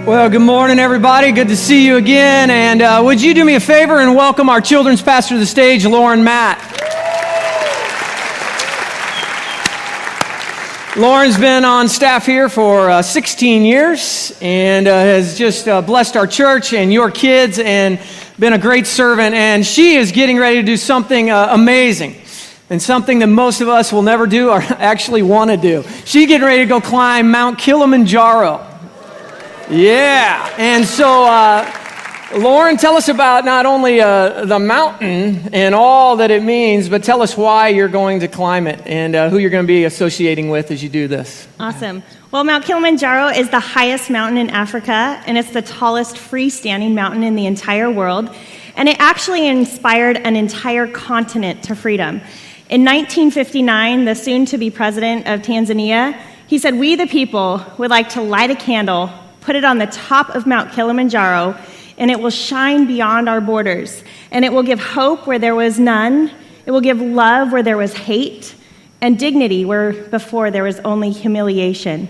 Well, good morning, everybody. Good to see you again. And would you do me a favor and welcome our children's pastor to the stage, Lauren Matt. Lauren's been on staff here for 16 years and has just blessed our church and your kids and been a great servant. And she is getting ready to do something amazing and something that most of us will never do or actually want to do. She's getting ready to go climb Mount Kilimanjaro. Yeah, and so Lauren, tell us about not only the mountain and all that it means, but tell us why you're going to climb it and who you're going to be associating with as you do this. Awesome. Well, Mount Kilimanjaro is the highest mountain in Africa, and it's the tallest freestanding mountain in the entire world, and it actually inspired an entire continent to freedom. In 1959, the soon-to-be president of Tanzania, he said, "We the people would like to light a candle, put it on the top of Mount Kilimanjaro, and it will shine beyond our borders. And it will give hope where there was none. It will give love where there was hate, and dignity where before there was only humiliation."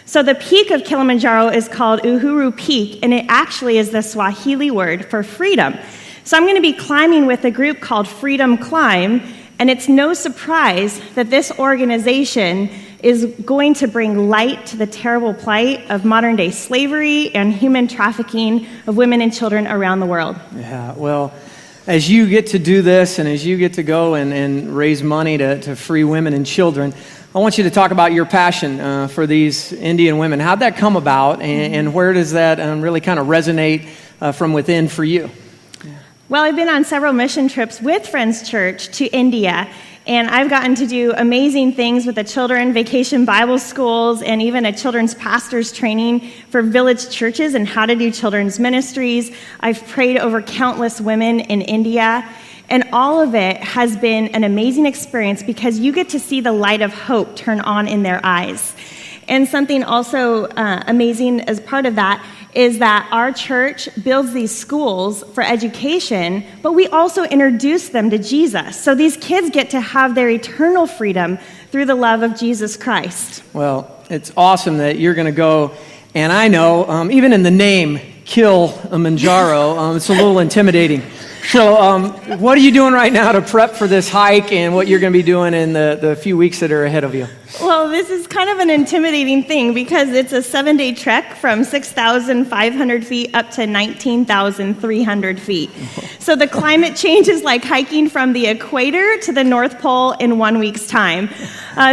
So the peak of Kilimanjaro is called Uhuru Peak, and it actually is the Swahili word for freedom. So I'm going to be climbing with a group called Freedom Climb, and it's no surprise that this organization is going to bring light to the terrible plight of modern-day slavery and human trafficking of women and children around the world. Yeah, well, as you get to do this and as you get to go and raise money to free women and children, I want you to talk about your passion for these Indian women. How'd that come about, and where does that really kind of resonate from within for you? Well, I've been on several mission trips with Friends Church to India, and I've gotten to do amazing things with the children, vacation Bible schools, and even a children's pastor's training for village churches and how to do children's ministries. I've prayed over countless women in India, and all of it has been an amazing experience because you get to see the light of hope turn on in their eyes. And something also amazing as part of that is that our church builds these schools for education, but we also introduce them to Jesus. So these kids get to have their eternal freedom through the love of Jesus Christ. Well, it's awesome that you're going to go, and I know, even in the name, Kilimanjaro, it's a little intimidating. So what are you doing right now to prep for this hike and what you're going to be doing in the few weeks that are ahead of you? Well, this is kind of an intimidating thing because it's a 7-day trek from 6,500 feet up to 19,300 feet. So the climate change is like hiking from the equator to the North Pole in 1 week's time.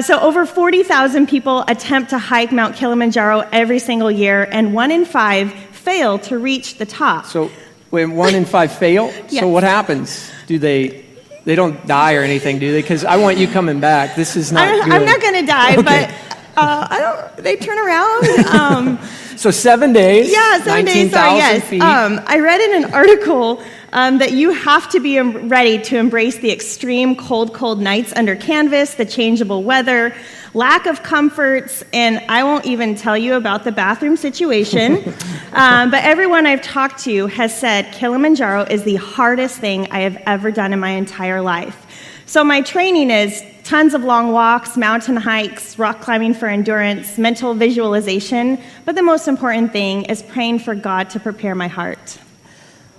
So over 40,000 people attempt to hike Mount Kilimanjaro every single year, and 1 in 5 fail to reach the top. So when 1 in 5 fail, Yes. So what happens? Do they don't die or anything, do they? Because I want you coming back. This is not good. I'm not going to die, Okay. but they turn around. So 7 days, Yeah, 7 days, sorry, 19,000 yes. feet. I read in an article that you have to be ready to embrace the extreme cold nights under canvas, the changeable weather, lack of comforts, and I won't even tell you about the bathroom situation. But everyone I've talked to has said Kilimanjaro is the hardest thing I have ever done in my entire life. So my training is tons of long walks, mountain hikes, rock climbing for endurance, mental visualization, but the most important thing is praying for God to prepare my heart.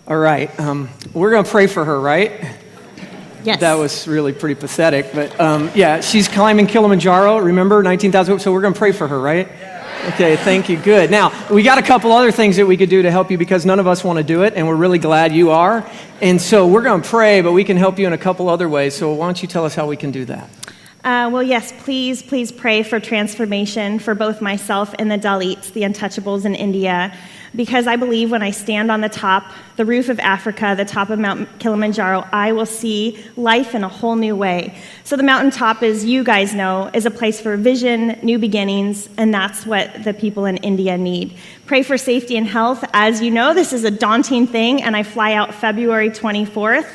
All right, we're going to pray for her, right? Yes. That was really pretty pathetic, but yeah, she's climbing Kilimanjaro, remember, 19,000, so we're going to pray for her, right? Okay, thank you, good. Now, we got a couple other things that we could do to help you because none of us want to do it, and we're really glad you are. And so we're going to pray, but we can help you in a couple other ways, so why don't you tell us how we can do that? Well, yes, please pray for transformation for both myself and the Dalits, the untouchables in India, because I believe when I stand on the roof of Africa, the top of Mount Kilimanjaro, I will see life in a whole new way. So the mountaintop, as you guys know, is a place for vision, new beginnings, and that's what the people in India need. Pray for safety and health. As you know, this is a daunting thing, and I fly out February 24th.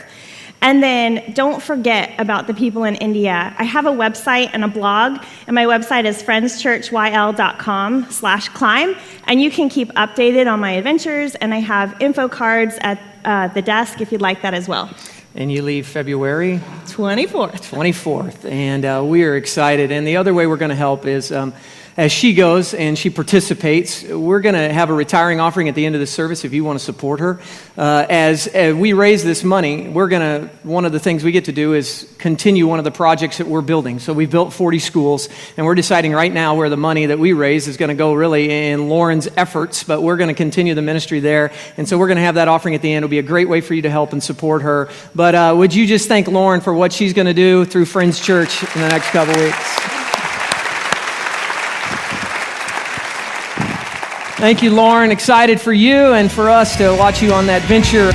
And then don't forget about the people in India. I have a website and a blog, and my website is friendschurchyl.com/climb, and you can keep updated on my adventures, and I have info cards at the desk if you'd like that as well. And you leave February? 24th. 24th, and we are excited. And the other way we're going to help is as she goes and she participates. We're going to have a retiring offering at the end of the service if you want to support her. As we raise this money, one of the things we get to do is continue one of the projects that we're building. So we've built 40 schools, and we're deciding right now where the money that we raise is going to go really in Lauren's efforts, but we're going to continue the ministry there. And so we're going to have that offering at the end. It'll be a great way for you to help and support her. But would you just thank Lauren for what she's going to do through Friends Church in the next couple weeks? Thank you, Lauren. Excited for you and for us to watch you on that venture.